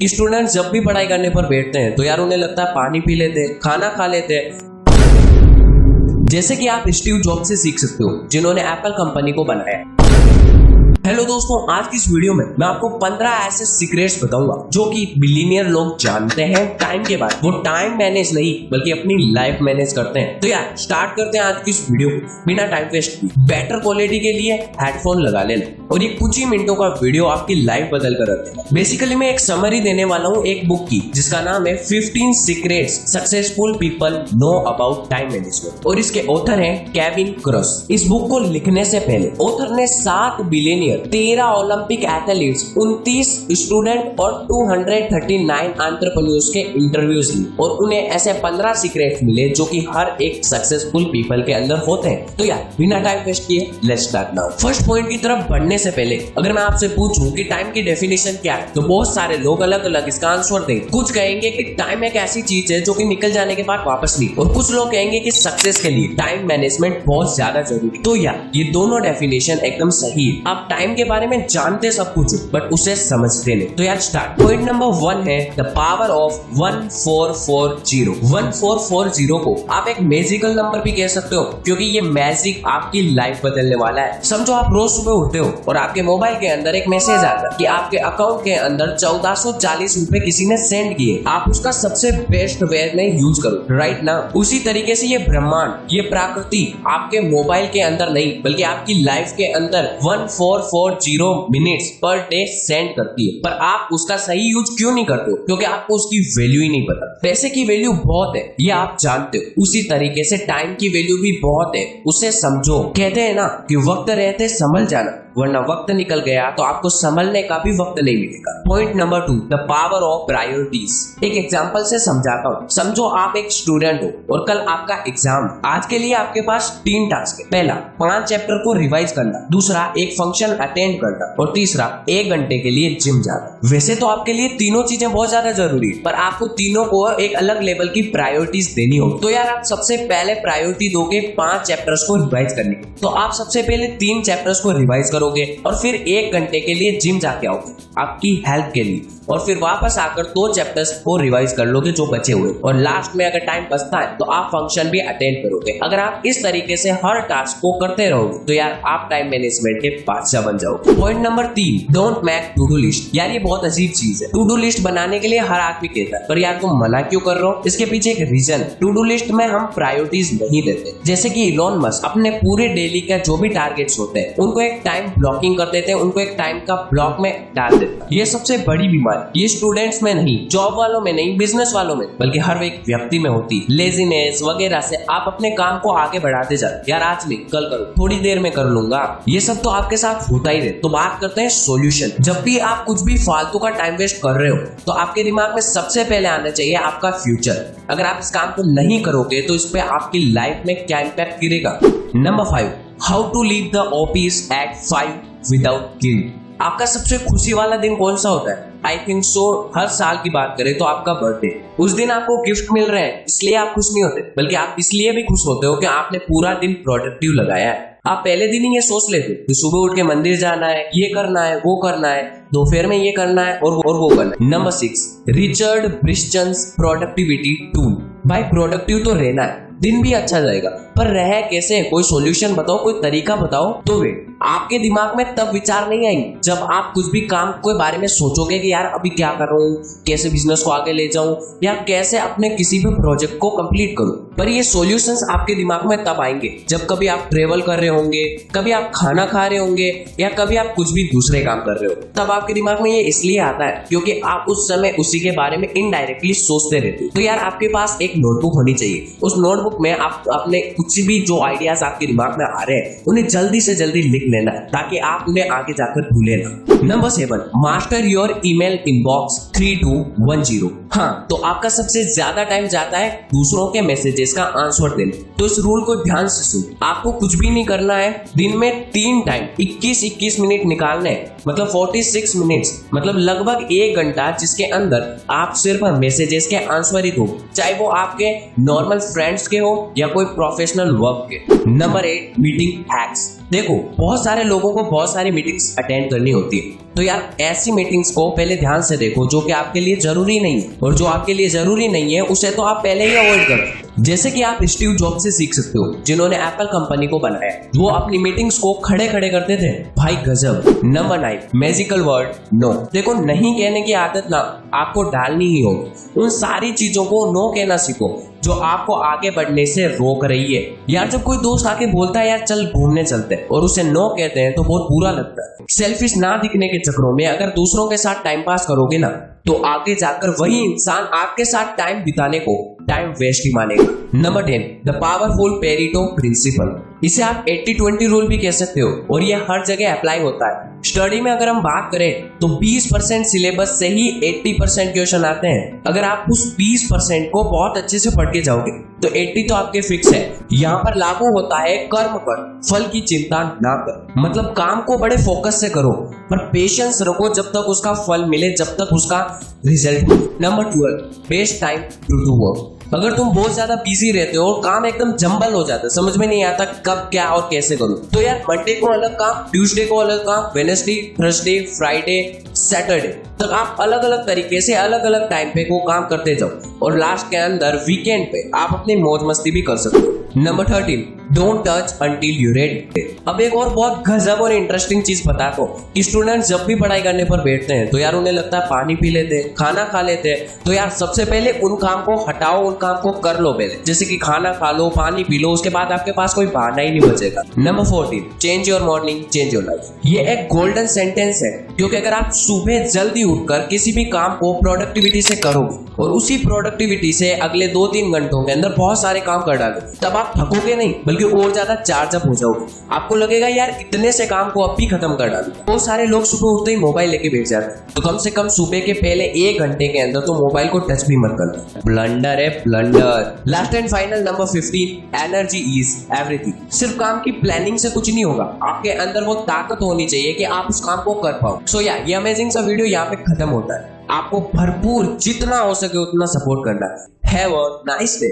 कि स्टूडेंट जब भी पढ़ाई करने पर बैठते हैं तो यार उन्हें लगता है पानी पी लेते, खाना खा लेते। जैसे कि आप स्टीव जॉब्स से सीख सकते हो जिन्होंने एप्पल कंपनी को बनाया। हेलो दोस्तों, आज की इस वीडियो में मैं आपको 15 ऐसे सीक्रेट्स बताऊंगा जो कि बिलियनियर लोग जानते हैं टाइम के बाद। वो टाइम मैनेज नहीं बल्कि अपनी लाइफ मैनेज करते हैं। तो यार स्टार्ट करते हैं आज की इस वीडियो को बिना टाइम वेस्ट किए। बेटर क्वालिटी के लिए हेडफोन लगा लेना और ये कुछ ही मिनटों का वीडियो आपकी लाइफ बदल कर रखते हैं। बेसिकली मैं एक समरी देने वाला हूँ एक बुक की जिसका नाम है 15 secrets successful people know about time management और इसके ऑथर हैं केविन क्रॉस। इस बुक को लिखने से पहले ऑथर ने 7 बिलियनियर, 13 ओलंपिक एथलीट्स, 29 स्टूडेंट और 239 एंटरप्रेन्योर्स के इंटरव्यूज ली और उन्हें ऐसे 15 सीक्रेट्स मिले जो कि हर एक सक्सेसफुल पीपल के अंदर होते हैं। तो यार बिना टाइम वेस्ट किए let's start now. First point की तरफ बढ़ने से पहले अगर मैं आपसे पूछूं कि टाइम की डेफिनेशन क्या है तो बहुत सारे लोग अलग अलग इसका आंसर देंगे। कुछ कहेंगे कि टाइम एक ऐसी चीज है जो कि निकल जाने के बाद वापस नहीं, और कुछ लोग कहेंगे कि सक्सेस के लिए टाइम मैनेजमेंट बहुत ज्यादा जरूरी। तो यार ये दोनों डेफिनेशन एकदम सही है। आप टाइम के बारे में जानते सब कुछ बट उसे समझते नहीं। तो यार स्टार्ट। पॉइंट नंबर 1 है द पावर ऑफ 1440। 1440 को आप एक मैजिकल नंबर भी कह सकते हो क्योंकि ये मैजिक आपकी लाइफ बदलने वाला है। समझो आप रोज सुबह उठते हो और आपके मोबाइल के अंदर एक मैसेज आता है कि आपके अकाउंट के अंदर 1440 रुपए किसी ने सेंड किए। आप उसका सबसे बेस्ट वे में यूज करो राइट ना। उसी तरीके से ये ब्रह्मांड, ये प्रकृति आपके मोबाइल के अंदर नहीं बल्कि आपकी लाइफ के अंदर 1440 मिनट्स पर डे सेंड करती है, पर आप उसका सही यूज क्यों नहीं करते हो? क्योंकि आपको उसकी वैल्यू ही नहीं पता। पैसे की वैल्यू बहुत है ये आप जानते हो, उसी तरीके से टाइम की वैल्यू भी बहुत है, उसे समझो। कहते हैं ना कि वक्त रहते संभल जाना, वरना वक्त निकल गया तो आपको संभलने का भी वक्त नहीं मिलेगा। Point number 2 the power of priorities. एक एग्जांपल से समझाता हूँ। समझो आप एक स्टूडेंट हो और कल आपका एग्जाम। आज के लिए आपके पास 3 टास्क है। पहला 5 चैप्टर को रिवाइज करना, दूसरा एक फंक्शन अटेंड करना और तीसरा 1 घंटे के लिए जिम जाना। वैसे तो आपके लिए तीनों चीजें बहुत ज्यादा जरूरी है पर आपको तीनों को एक अलग लेवल की प्रायोरिटीज देनी होगी। तो यार आप सबसे पहले प्रायोरिटी दोगे 5 चैप्टर्स को रिवाइज करने की। तो आप सबसे पहले 3 चैप्टर्स को रिवाइज करोगे और फिर 1 घंटे के लिए जिम जाके आओगे आपकी हेल्थ के लिए, और फिर वापस आकर 2 चैप्टर्स को रिवाइज कर लोगे जो बचे हुए, और लास्ट में अगर टाइम बचता है तो आप फंक्शन भी अटेंड करोगे। अगर आप इस तरीके से हर टास्क को करते रहोगे तो यार आप टाइम मैनेजमेंट के बादशाह बन जाओगे। Point number 3 don't make to do list. यार ये बहुत अजीब चीज है। टू डू लिस्ट बनाने के लिए हर आदमी कहता है, पर यार तुम मना क्यों कर रहे हो? इसके पीछे एक रीजन। टू डू लिस्ट में हम प्रायोरिटीज नहीं देते। जैसे कि इलॉन मस्क अपने पूरे डेली का जो भी टारगेट्स होते हैं उनको एक टाइम ब्लॉकिंग कर देते हैं, उनको एक टाइम का ब्लॉक में डाल देते हैं। ये सबसे बड़ी बीमारी ये स्टूडेंट्स में नहीं, जॉब वालों में नहीं, बिजनेस वालों में, बल्कि हर एक व्यक्ति में होती है। लेजीनेस वगैरह से आप अपने काम को आगे बढ़ाते जाते, यार आज नहीं कल करो, थोड़ी देर में कर लूंगा। ये सब तो आपके साथ होता ही रहे। तो बात करते हैं सॉल्यूशन। जब भी आप कुछ भी फालतू का टाइम वेस्ट कर रहे हो तो आपके दिमाग में सबसे पहले आना चाहिए आपका फ्यूचर। अगर आप इस काम को नहीं करोगे तो इस पे आपकी लाइफ में क्या इम्पैक्ट गिरेगा। Number 5 how to leave the office at 5 without guilt. आपका सबसे खुशी वाला दिन कौन सा होता है? आई थिंक सो हर साल की बात करें तो आपका बर्थडे। उस दिन आपको गिफ्ट मिल रहे हैं इसलिए आप खुश नहीं होते, बल्कि आप इसलिए भी खुश होते हो कि आपने पूरा दिन प्रोडक्टिव लगाया है। आप पहले दिन ही ये सोच लेते कि सुबह उठ के मंदिर जाना है, ये करना है, वो करना है, दोपहर में ये करना है और वो करना है। Number 6 Richard Branson's productivity tool. भाई प्रोडक्टिव तो रहना है, दिन भी अच्छा जाएगा, पर रहे कैसे? कोई सॉल्यूशन बताओ, कोई तरीका बताओ। तो वे आपके दिमाग में तब विचार नहीं आएंगे जब आप कुछ भी काम के बारे में सोचोगे कि यार अभी क्या कर रहा हूँ, कैसे बिजनेस को आगे ले जाऊं या कैसे अपने किसी भी प्रोजेक्ट को कंप्लीट करूं। पर ये सॉल्यूशंस आपके दिमाग में तब आएंगे जब कभी आप ट्रेवल कर रहे होंगे, कभी आप खाना खा रहे होंगे या कभी आप कुछ भी दूसरे काम कर रहे हो। तब आपके दिमाग में ये इसलिए आता है क्योंकि आप उस समय उसी के बारे में इनडायरेक्टली सोचते रहते हो। तो यार आपके पास एक नोटबुक होनी चाहिए। उस नोटबुक में आप अपने कुछ भी जो आइडियाज आपके दिमाग में आ रहे हैं उन्हें जल्दी से जल्दी लिख लेना है ताकि आप उन्हें आगे जाकर भूले ना। Number 7 master your email inbox 3210। हाँ, तो आपका सबसे ज्यादा टाइम जाता है दूसरों के मैसेजेस का आंसर देने। तो इस रूल को ध्यान से सुन। आपको कुछ भी नहीं करना है, दिन में 3 टाइम 21-21 मिनट निकालने हैं, मतलब 46 मिनट्स, मतलब लगभग 1 घंटा, जिसके अंदर आप सिर्फ मैसेजेस के आंसर ही दो, चाहे वो आपके नॉर्मल फ्रेंड्स के हो या कोई प्रोफेशनल वर्क के। Number 8 meeting hacks. देखो बहुत सारे लोगों को बहुत सारी मीटिंग्स अटेंड करनी होती है, तो यार ऐसी मीटिंग्स को पहले ध्यान से देखो जो कि आपके लिए जरूरी नहीं है, और जो आपके लिए जरूरी नहीं है उसे तो आप पहले ही अवॉइड करो। जैसे कि आप स्टीव जॉब्स से सीख सकते हो, जिन्होंने एप्पल कंपनी को बनाया। वो अपनी मीटिंग्स को खड़े खड़े करते थे, भाई गजब। Number 9, magical word no. देखो, नहीं कहने की आदत ना आपको डालनी ही होगी। उन सारी चीजों को नो कहना सीखो जो आपको आगे बढ़ने से रोक रही है। यार जब कोई दोस्त आके बोलता है यार चल घूमने चलते हैं, और उसे नो कहते हैं तो बहुत बुरा लगता है। सेल्फिश ना दिखने के चक्करों में अगर दूसरों के साथ टाइम पास करोगे ना, तो आगे जाकर वही इंसान आपके साथ टाइम बिताने को टाइम वेस्ट ही मानेगा। Number 10, the powerful Pareto principle. इसे आप 80-20 रूल भी कह सकते हो, और ये हर जगह अप्लाई होता है। स्टडी में अगर हम बात करें तो 20% सिलेबस से ही 80% क्वेश्चन आते हैं। अगर आप उस 20% को बहुत अच्छे से पढ़ के जाओगे तो 80 तो आपके फिक्स है। यहाँ पर लागू होता है कर्म कर, फल की चिंता ना कर। मतलब काम को बड़े फोकस से करो, पर पेशेंस रखो जब तक उसका फल मिले, जब तक उसका रिजल्ट मिले। Number 12, best time to do work. अगर तुम बहुत ज्यादा बिजी रहते हो और काम एकदम जंबल हो जाता है, समझ में नहीं आता कब क्या और कैसे करूं, तो यार मंडे को अलग काम, ट्यूसडे को अलग काम, वेडनेसडे, थर्सडे, फ्राइडे, सैटरडे तक आप अलग अलग तरीके से अलग अलग टाइम पे को काम करते जाओ, और लास्ट के अंदर वीकेंड पे आप अपनी मौज मस्ती भी कर सकते हो। Number 13, don't touch until you ready. अब एक और बहुत गजब और इंटरेस्टिंग चीज बता दो कि स्टूडेंट्स जब भी पढ़ाई करने पर बैठते हैं तो यार उन्हें लगता है पानी पी लेते हैं, खाना खा लेते हैं। तो यार सबसे पहले उन काम को हटाओ, उन काम को कर लो पहले, जैसे कि खाना खा लो, पानी पी लो, उसके बाद आपके पास कोई बहाना ही नहीं बचेगा। Number 14, change your morning, change your life. ये एक गोल्डन सेंटेंस है, क्योंकि अगर आप सुबह जल्दी उठकर किसी भी काम को प्रोडक्टिविटी से करोगे और उसी प्रोडक्टिविटी से अगले 2-3 घंटों के अंदर बहुत सारे काम कर डालोगे, तब आप थकोगे नहीं बल्कि और ज्यादा चार्ज अप हो जाओगे। आपको लगेगा यार इतने से काम को अब भी खत्म कर डालूं। बहुत सारे लोग सुबह उठते ही मोबाइल लेके बैठ जाते हैं, तो कम से कम सुबह के पहले 1 घंटे के अंदर तो मोबाइल को टच भी मत करना। ब्लंडर है blunder. Last and final number 15, energy is everything. सिर्फ काम की प्लानिंग से कुछ नहीं होगा, आपके अंदर वो ताकत होनी चाहिए कि आप उस काम को कर पाओ। सो या ये अमेजिंग सा वीडियो यहाँ पे खत्म होता है। आपको भरपूर जितना हो सके उतना सपोर्ट करना है। Have a nice day.